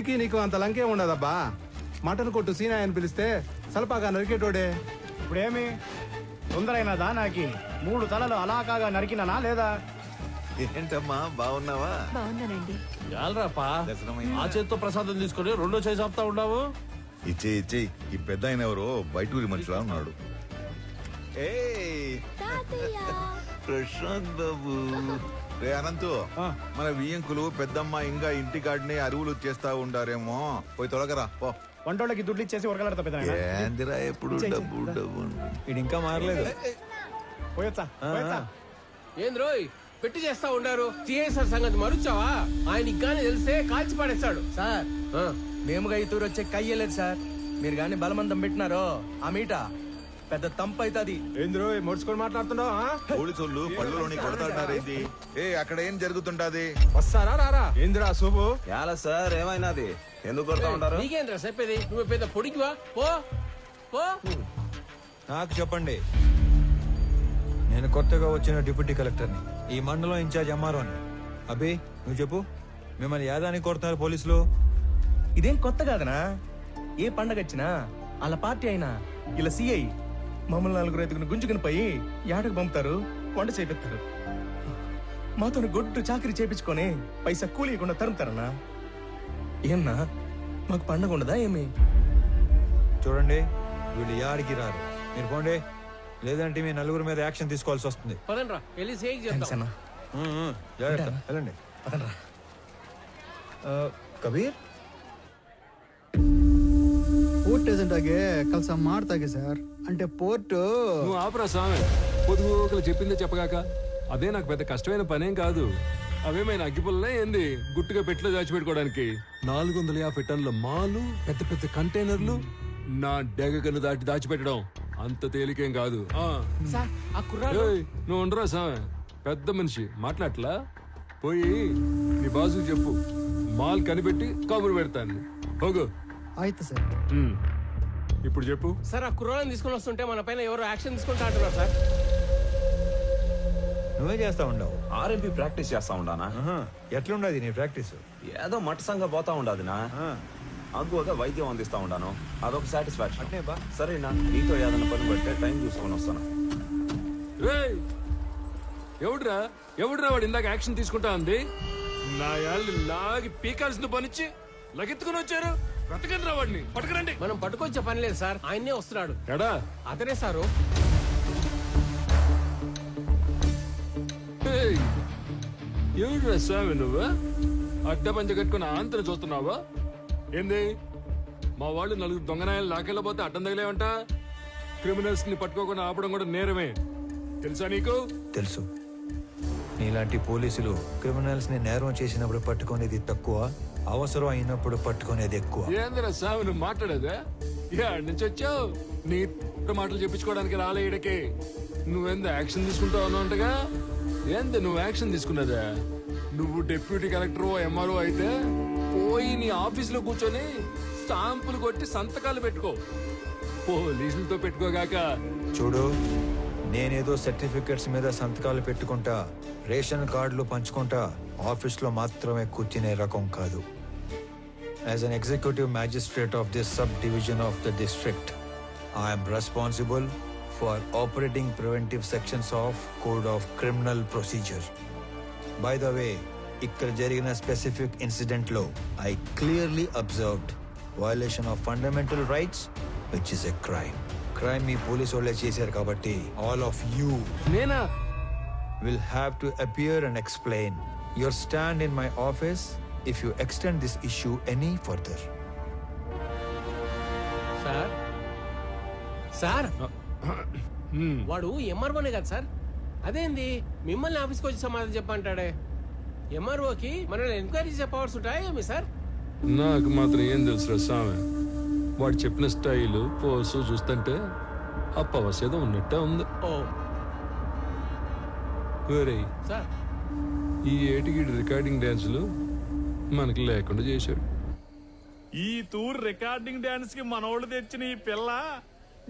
వీడికి నీకు అంత లంకే ఉండదబ్బా. మటన్ కొట్టు సీనా అని పిలిస్తే సలపాగా నరికేటోడే. ఇప్పుడేమి తొందరైనదా? నాకి 3 తలలు అలాకాగా నరికినానా లేదా? ఏంటమ్మా బాగున్నావా? బాగున్నానండి. చాలరాపా, ఆ చేత్తో ప్రసాదం తీసుకుని రెండో చేసి ఆపుతా ఉన్నావు. ఇచ్చే ఈ పెద్ద ఆయన ఎవరో బయటూరి మనుషులా ఉన్నాడు. ప్రశాంత్ బాబు, రే అనంతు, మన వియ్యంకులు పెద్దమ్మ ఇంకా ఇంటికాడిని అరువులు చేస్తా ఉండారేమో, పోయి తొలగరా పో. వంటోళ్ళకి దుడ్లు ఇచ్చేసి ఉరకలాడతా పెద్ద ఏందిరా ఎప్పుడు డబ్బు డబ్బు. ఇది ఇంకా మారలేదు. పోయొచ్చా? ఏంద్రోయ్ పెట్టి చేస్తా ఉండారు. సిఐసార్ సంగతి మరుచావా? ఆయనకి గాని తెలిస్తే కాల్చి పడేస్తాడు. సార్ మేముగా ఈ తూరు వచ్చే కయ్యలేదు సార్. మీరు గాని బలమందం పెట్టినారో ఆ మీట పెద్ద తంపు అవుతుంది. ఏంద్రో మొడుచుకొని మాట్లాడుతున్నావు? పోలీసులు పళ్ళులోని కొడతాడారేంది? అక్కడ ఏం జరుగుతుంటాది? వస్తారా రారా? ఏంద్రా శుభు? ఎలా సార్ ఏమైనాది? ఎందుకు కొడతా ఉంటారు? నీకేంద్రా చెప్పేది? నువ్వు పెద్ద పొడికివా? పో పో. నాకు చెప్పండి, నేను కొత్తగా వచ్చిన డిప్యూటీ కలెక్టర్ని, ఈ మండలం ఇన్ఛార్జ్ ఎంఆర్ఓని. అభి నువ్వు చెప్పు, మిమ్మల్ని యాదానికి కొడుతున్నారు పోలీసులు? ఇదేం కొత్త కాదనా? ఏ పండగ వచ్చినా వాళ్ళ పార్టీ అయినా ఇలా సిఐ మమ్మల్ని 4 ఎదుగుని గుంజుకుని పోయి యాడకు పంపుతారు, వంట చేపిస్తారు. మాతో గొడ్డు చాకరీ చేపించుకొని పైసా కూలీయకుండా తరుముతారన్నా. ఏమన్నా మాకు పండగ ఉండదా ఏమి? చూడండి, వీళ్ళు యాడికి రారు. మీరు పోండి, లేదంటే మీ 4 మీద యాక్షన్ తీసుకోవాల్సి వస్తుంది. పదండ్రా వెళ్ళి సేక్ చేద్దాం. జాగ్రత్త, వెళ్ళండి. ಕಬೀರ್ ಪೋರ್ಟ್ ಏಜೆಂಟ್ ಆಗಿ ಕೆಲಸ ಮಾಡ್ತಾಗೆ ಸರ್. అంటే పోర్టు నువ్వు ఆపరా స్వామి. పొదుగుకలు చెప్పిందే చెప్పగాక. అదే నాకు పెద్ద కష్టమైన పనేం కాదు. అవేమైనా అగ్గిపుల్లనే ఏంది గుట్టుగా పెట్టిలో దాచిపెట్టుకోవడానికి? 450 టన్నుల మాలు, పెద్ద పెద్ద కంటైనర్లు నా డెగకను దాచిపెట్టడం అంత తేలికేం కాదు. నువ్వు ఉండరా స్వామి, పెద్ద మనిషి మాట్లాడట్లా. పోయి నీ బాసుకు చెప్పు, మాల్ కనిపెట్టి కబురు పెడతాను. పోగు. ఆಯ್ತು సార్. ఇప్పుడు చెప్పు సార్. ఆ కుర్రాళ్ళని తీసుకుని వస్తుంటే మన పైన ఎవరు యాక్షన్ తీసుకుంటా అంటున్నారు సార్. నువ్వే చేస్తా ఉండవు? ఆర్ఎంపీ ప్రాక్టీస్ చేస్తా ఉండానా? ఎట్లుండదు నీ ప్రాక్టీస్? ఏదో మట్టసంగా పోతా ఉండాదినా. అగ్గువగా వైద్యం అందిస్తా ఉండాను, అదొక సాటిస్ఫాక్షన్. సరేనా, నీతో ఏదైనా పని పడితే టైం చూసుకొని వస్తాను. ఎవడురా వాడు ఇందాక యాక్షన్ తీసుకుంటా ఉంది? నా యాళ్ళు లాగి పీకాల్సిన పనిచ్చి లగెత్తుకుని వచ్చారు. బ్రతకండి రా వాడిని, పట్టుకురండి. మనం పట్టుకొచ్చే పని లేదు సార్, ఆయన్నే వస్తున్నాడు. ఎడా అతనే సారు. ఎవడురా స్వామి నువ్వు? అడ్డ పంచ కట్టుకుని ఆంతను చూస్తున్నావా ఏంది? మా వాళ్ళు 4 దొంగనాయాలు లాకెళ్ళబోతే అడ్డం తగిలేవంట. క్రిమినల్స్ ని పట్టుకోకుండా ఆపడం కూడా నేరమే, తెలుసా నీకు? తెలుసు. నీలాంటి పోలీసులు క్రిమినల్స్ ని నేరం చేసినప్పుడు పట్టుకునేది తక్కువ, అవసరం అయినప్పుడు పట్టుకునేది ఎక్కువ. ఏందిరా స్వామి నువ్వు మాట్లాడేదా? ఏడు నుంచి వచ్చావు? నీ మాటలు చెప్పించుకోవడానికి రాలే ఈడకి. నువ్వెంత యాక్షన్ తీసుకుంటావు అన్నట్టుగా. ఏంది నువ్వు యాక్షన్ తీసుకున్నదా? నువ్వు డిప్యూటీ కలెక్టర్ ఎంఆర్ఓ అయితే పోయి నీ ఆఫీసులో కూర్చొని స్టాంపులు కొట్టి సంతకాలు పెట్టుకో. పోలీసులతో పెట్టుకోగాక. చూడు, నేనేదో సర్టిఫికెట్స్ మీద సంతకాలు పెట్టుకుంటా, రేషన్ కార్డులు పంచుకుంటా ఆఫీస్లో మాత్రమే కూర్చునే రకం కాదు. As an executive magistrate of this sub division of the district, I'm responsible for operating preventive sections of code of criminal procedure. By the way, ఇక్కడ జరిగిన స్పెసిఫిక్ ఇన్సిడెంట్ లో I clearly observed violation of fundamental rights, which is a crime. Crime me police వాళ్ళే చేశారు కాబట్టి all of you నేనా will have to appear and explain your stand in my office if you extend this issue any further. Sir sir వాడు ఎంఆర్ఓనే కదా sir? అదేంది మిమ్మల్ని ఆఫీస్కి వచ్చి సమాధానం చెప్పంటాడే? ఎంఆర్ఓకి మనల్ని ఎంక్వైరీ చెప్పవలసి ఉంటాయేమి సార్? నాకు మాత్రం ఏం తెలుసు స్వామి. వాడు చెప్పిన స్టైలు పోసు చూస్తుంటే అప్పవసేదో ఉన్నట్టే ఉంది. ఓ సార్, ఈ ఏటిగిడి రికార్డింగ్ డాన్సులు మనకి లేకుండా చేశాడు. ఈ టూర్ రికార్డింగ్ డాన్స్ కి మనోళ్ళు తెచ్చిన ఈ పిల్ల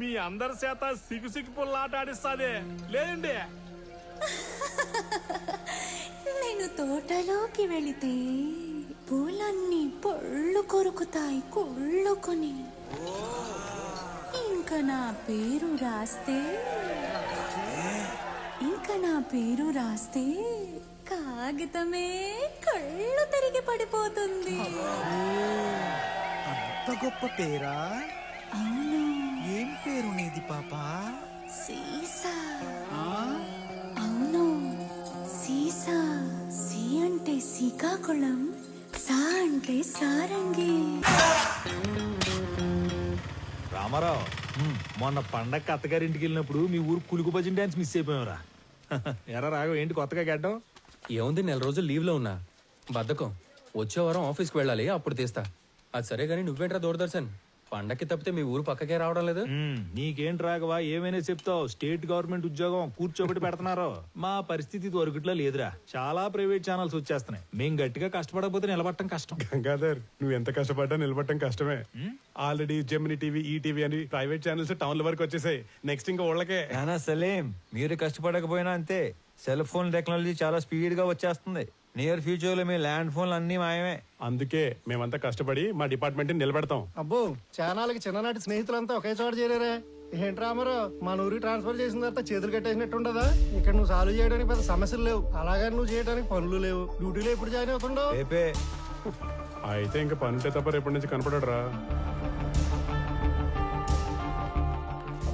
మీ అందరి చేత సిగ్గు పుల్లాట ఆడిస్తాదే లేదండి. నేను తోటలోకి వెళితే పూలన్నీ పళ్ళు కొరుకుతాయి కుళ్ళుకొని. ఇంకా నా పేరు రాస్తే కాగితమే కళ్ళు తిరిగి పడిపోతుంది. అంత గొప్ప పేరా? అవును, ఏం పేరు నీది పాపా? సీసా. అవును, సీసా. సి అంటే శ్రీకాకుళం, సా అంటే సారంగి. రామారావు మొన్న పండగ అత్తగారింటికి వెళ్ళినప్పుడు మీ ఊరు కులుకు భజన డాన్స్ మిస్ అయిపోయావురా. ఎరా రాఘవ ఏంటి కొత్తగా గడ్డం? ఏముంది, 4 రోజులు లీవ్లో ఉన్నా. బద్ధకం. వచ్చే వారం ఆఫీస్కి వెళ్ళాలి, అప్పుడు తీస్తా. అది సరే గానీ నువ్వేంట్రా దూరదర్శన్? పండక్కి తప్పితే మీ ఊరు పక్కకే రావడం లేదు. నీకేంటి రాఘవ ఏమైనా చెప్తావు? స్టేట్ గవర్నమెంట్ ఉద్యోగం కూర్చోబెట్టి పెడుతున్నారు. మా పరిస్థితి దొరకట్లా లేదురా. చాలా ప్రైవేట్ ఛానల్స్ వచ్చేస్తున్నాయి. మేం గట్టిగా కష్టపడకపోతే నిలబడటం కష్టం. గంగాధర్ నువ్వు ఎంత కష్టపడ్డా నిలబడటం కష్టమే. ఆల్రెడీ జెమిని టీవీ, ఈటీవీ అని ప్రైవేట్ ఛానల్స్ టౌన్ల వరకు వచ్చేసాయి. నెక్స్ట్ ఇంకా ఊళ్ళకే. నానా సలీం, మీరు కష్టపడకపోయినా అంతే. సెల్ ఫోన్ టెక్నాలజీ చాలా స్పీడ్ గా వచ్చేస్తుంది. నియర్ ఫ్యూచర్ లో మీ ల్యాండ్ ఫోన్లు అన్ని మాయమే. అందుకే మేమంతా కష్టపడి మా డిపార్ట్మెంట్ నిలబెడతాం. అబ్బో, చానాలకి చిన్ననాటి స్నేహితులంతా ఒకే చోట చేరారే. ఏంట్రా అమరు, మన ఊరికి ట్రాన్స్ఫర్ చేసిన తర్వాత చేతులు కట్టేసినట్టు ఉండదా? ఇక్కడ నువ్వు సాల్వ్ చేయడానికి పెద్ద సమస్యలు లేవు, అలాగే నువ్వు చేయడానికి పనులు లేవు. డ్యూటీలో ఎప్పుడు జాయిన్ అవుతుండవు? రేపే. అయితే ఇంకా పనుంటే తప్ప రేపటి నుంచి కనపడరా.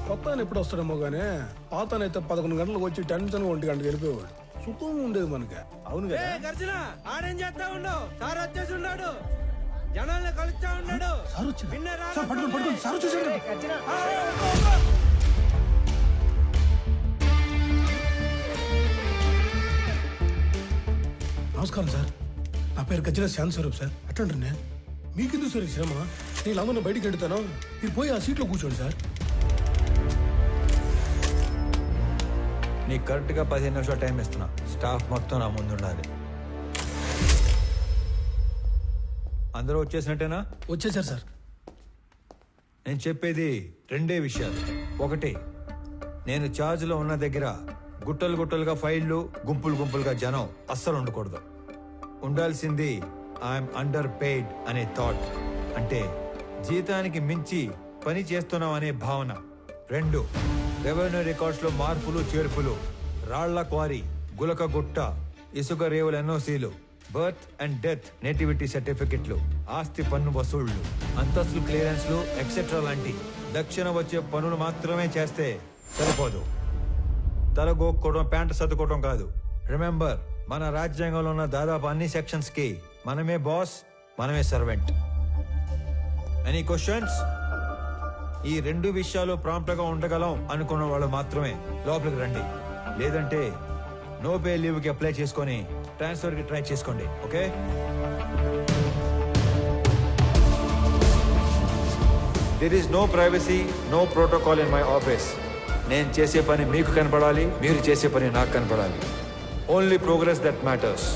కొత్త ఎప్పుడు వస్తాడేమో గానీ పాతనైతే 11 గంటలకు వచ్చి టెన్షన్ 1 గంటకు వెళ్ళిపోయాడు. సుఖం ఉండేది మనకి. అవును కదా. ఆడేం చేస్తా ఉండవు, సార్ వచ్చేసి ఉన్నాడు, జనాల్ని కలుస్తా ఉన్నాడు. నమస్కారం సార్, నా పేరు గజ్జల శాంతి స్వరూప్ సార్. ఎట్లంటారు నేను మీకెందుకు సార్ ఈ శ్రమ? నేను అందరిని బయటికి వెళ్తాను, మీరు పోయి ఆ సీట్లో కూర్చోండి సార్. నీకు కరెక్ట్ గా 15 నిమిషాలు టైం ఇస్తున్నా. స్టాఫ్ మొత్తం నా ముందు ఉండాలి. అందరూ వచ్చేసినట్టేనా? వచ్చేసారు సార్. నేను చెప్పేది 2 విషయాలు. ఒకటి, నేను ఛార్జ్ లో ఉన్న దగ్గర గుట్టలు గుట్టలుగా ఫైళ్లు, గుంపులు గుంపులుగా జనం అస్సలు ఉండకూడదు. ఉండాల్సింది ఐఎమ్ అండర్ పెయిడ్ అనే థాట్, అంటే జీతానికి మించి పని చేస్తున్నాం అనే భావన. 2, రెవెన్యూ రికార్డ్స్ లో మార్పులు చేర్పులు, రాళ్ల క్వారీ, గులక గుట్ట, ఇసుక రేవుల ఎన్ఓసీలు, బర్త్ అండ్ డెత్ నేటివిటీ సర్టిఫికెట్లు, ఆస్తి పన్ను వసూళ్లు, అంతస్తులు క్లియరెన్స్లు ఎక్సెట్రా లాంటి దక్షిణ వచ్చే పనులు మాత్రమే చేస్తే సరిపోదు. తలగోక్కోవడం, ప్యాంటు సర్దుకోవడం కాదు. రిమెంబర్, మన రాజ్యాంగంలో ఉన్న దాదాపు అన్ని సెక్షన్స్ కి మనమే బాస్, మనమే సర్వెంట్. Any questions? ఈ 2 విషయాలు ప్రాంప్ట్ గా ఉండగలం అనుకున్న వాళ్ళు మాత్రమే లోపలికి రండి. లేదంటే నో పే లీవ్ కి అప్లై చేసుకొని ట్రాన్స్ఫర్ కి ట్రై చేసుకోండి. Okay? There is no privacy, no protocol in my office. నేను చేసే పని మీకు కనపడాలి, మీరు చేసే పని నాకు కనపడాలి. Only progress that matters.